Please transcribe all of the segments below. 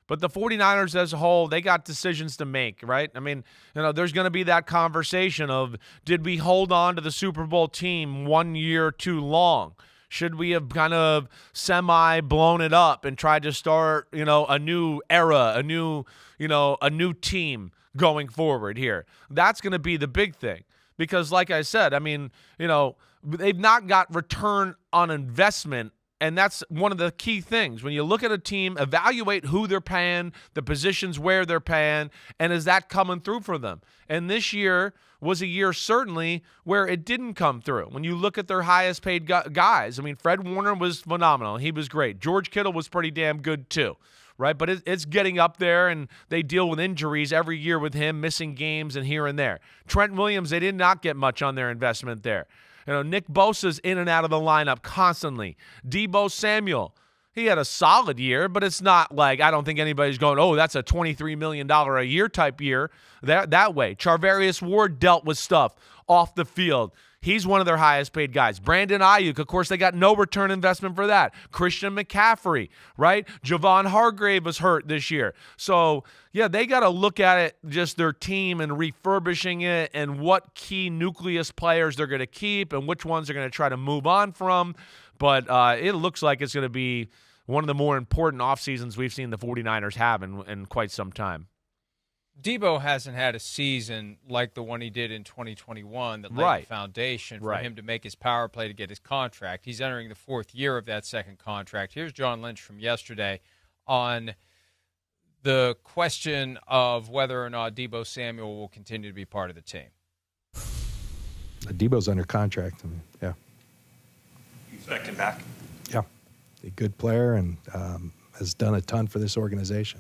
But the 49ers as a whole, they got decisions to make, right? I mean, there's going to be that conversation of, did we hold on to the Super Bowl team 1 year too long? Should we have kind of semi-blown it up and tried to start, a new era, a new team going forward here? That's going to be the big thing. Because like I said, I mean, they've not got return on investment. And that's one of the key things. When you look at a team, evaluate who they're paying, the positions where they're paying, and is that coming through for them? And this year was a year certainly where it didn't come through. When you look at their highest paid guys, I mean, Fred Warner was phenomenal. He was great. George Kittle was pretty damn good too, right? But it's getting up there, and they deal with injuries every year with him, missing games and here and there. Trent Williams, they did not get much on their investment there. Nick Bosa's in and out of the lineup constantly. Deebo Samuel, he had a solid year, but it's not like, I don't think anybody's going, oh, that's a $23 million a year type year that way. Charvarius Ward dealt with stuff off the field. He's one of their highest paid guys. Brandon Ayuk, of course, they got no return investment for that. Christian McCaffrey, right? Javon Hargrave was hurt this year. So, yeah, they got to look at it, just their team and refurbishing it and what key nucleus players they're going to keep and which ones they're going to try to move on from. But it looks like it's going to be one of the more important off seasons we've seen the 49ers have in quite some time. Deebo hasn't had a season like the one he did in 2021 that laid the foundation for him to make his power play to get his contract. He's entering the fourth year of that second contract. Here's John Lynch from yesterday on the question of whether or not Deebo Samuel will continue to be part of the team. Deebo's under contract. Yeah. You expect him back? Yeah. A good player and has done a ton for this organization.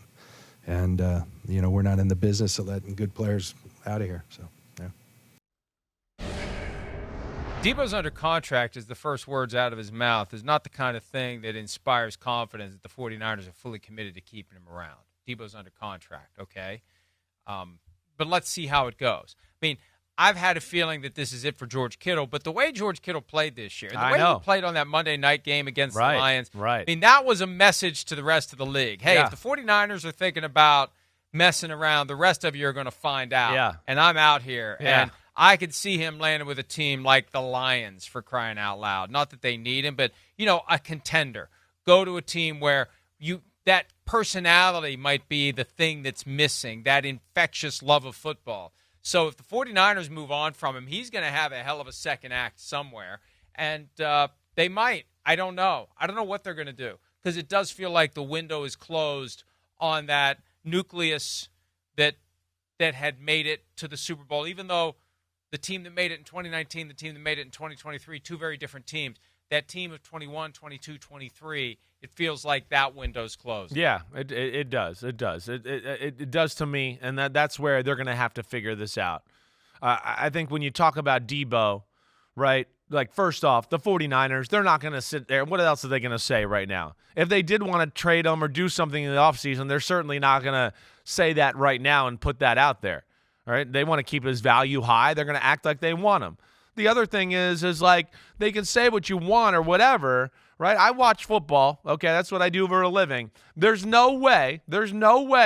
And, we're not in the business of letting good players out of here. So, yeah. Deebo's under contract, is the first words out of his mouth, is not the kind of thing that inspires confidence that the 49ers are fully committed to keeping him around. Deebo's under contract, okay? But let's see how it goes. I mean, I've had a feeling that this is it for George Kittle, but the way George Kittle played this year, the way he played on that Monday night game against the Lions, I mean, that was a message to the rest of the league. Hey, if the 49ers are thinking about messing around, the rest of you are going to find out. Yeah. And I'm out here. Yeah. And I could see him landing with a team like the Lions, for crying out loud. Not that they need him, but, a contender. Go to a team where that personality might be the thing that's missing, that infectious love of football. So if the 49ers move on from him, he's going to have a hell of a second act somewhere. And they might. I don't know. I don't know what they're going to do, because it does feel like the window is closed on that nucleus that had made it to the Super Bowl, even though the team that made it in 2019, the team that made it in 2023, two very different teams. That team of 21, 22, 23, it feels like that window's closed. Yeah, it does. It does. It does to me, and that's where they're going to have to figure this out. I think when you talk about Deebo, right, like first off, the 49ers, they're not going to sit there. What else are they going to say right now? If they did want to trade him or do something in the offseason, they're certainly not going to say that right now and put that out there. All right, they want to keep his value high. They're going to act like they want him. The other thing is like they can say what you want or whatever, right? I watch football. Okay, that's what I do for a living. There's no way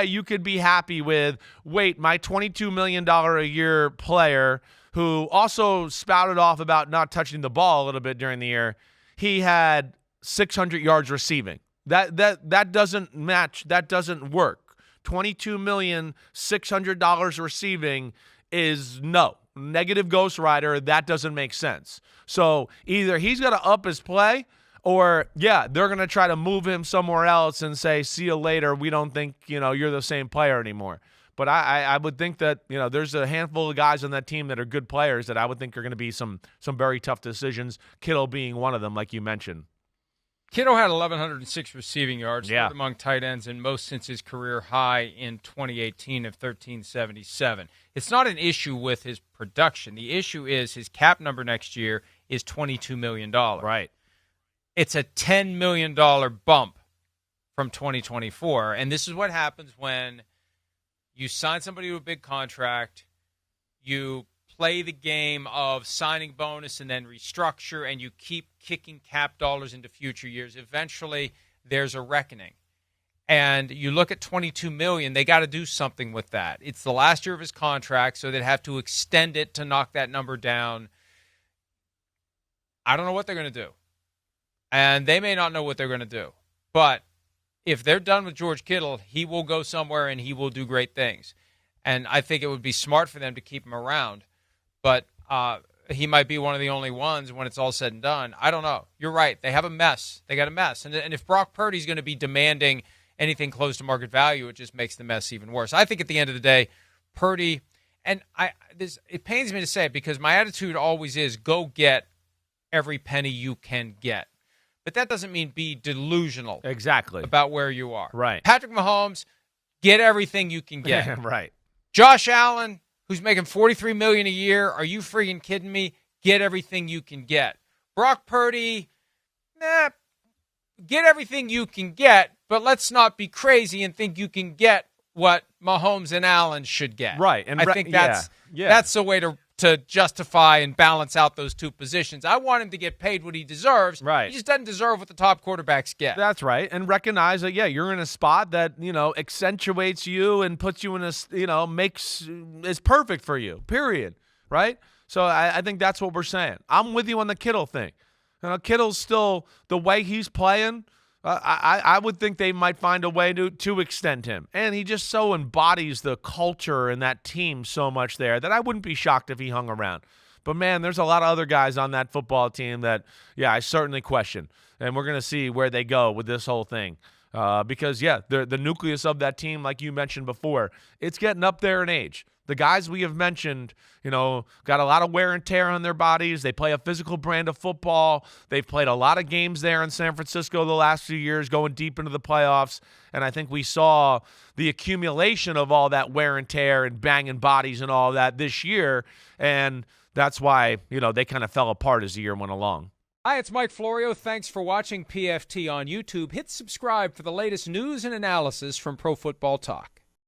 you could be happy with, wait, my $22 million a year player who also spouted off about not touching the ball a little bit during the year, he had 600 yards receiving. That doesn't match. That doesn't work. $22,600,000 receiving is no. Negative Ghost Rider, that doesn't make sense. So either he's got to up his play, or, they're going to try to move him somewhere else and say, see you later. We don't think, you're the same player anymore. But I would think that, there's a handful of guys on that team that are good players that I would think are going to be some very tough decisions, Kittle being one of them, like you mentioned. Kittle had 1,106 receiving yards, third among tight ends, and most since his career high in 2018 of 1,377. It's not an issue with his production. The issue is his cap number next year is $22 million. Right. It's a $10 million bump from 2024, and this is what happens when you sign somebody to a big contract, you play the game of signing bonus and then restructure, and you keep kicking cap dollars into future years. Eventually, there's a reckoning. And you look at $22 million, they got to do something with that. It's the last year of his contract, so they'd have to extend it to knock that number down. I don't know what they're going to do. And they may not know what they're going to do. But if they're done with George Kittle, he will go somewhere and he will do great things. And I think it would be smart for them to keep him around. But he might be one of the only ones when it's all said and done. I don't know. You're right. They have a mess. They got a mess. And if Brock Purdy's going to be demanding anything close to market value, it just makes the mess even worse. I think at the end of the day, Purdy, and it pains me to say it because my attitude always is go get every penny you can get. But that doesn't mean be delusional about where you are. Right. Patrick Mahomes, get everything you can get. Right. Josh Allen, who's making $43 million a year, are you freaking kidding me? Get everything you can get. Brock Purdy, get everything you can get, but let's not be crazy and think you can get what Mahomes and Allen should get. Right. And I think that's the way to justify and balance out those two positions. I want him to get paid what he deserves. Right. He just doesn't deserve what the top quarterbacks get. That's right. And recognize that, you're in a spot that, accentuates you and puts you in is perfect for you, period. Right? So I think that's what we're saying. I'm with you on the Kittle thing. Kittle's still, the way he's playing, I would think they might find a way to extend him. And he just so embodies the culture and that team so much there that I wouldn't be shocked if he hung around. But, man, there's a lot of other guys on that football team that, I certainly question. And we're going to see where they go with this whole thing. Because, the nucleus of that team, like you mentioned before, it's getting up there in age. The guys we have mentioned, got a lot of wear and tear on their bodies. They play a physical brand of football. They've played a lot of games there in San Francisco the last few years, going deep into the playoffs. And I think we saw the accumulation of all that wear and tear and banging bodies and all that this year. And that's why, they kind of fell apart as the year went along. Hi, it's Mike Florio. Thanks for watching PFT on YouTube. Hit subscribe for the latest news and analysis from Pro Football Talk.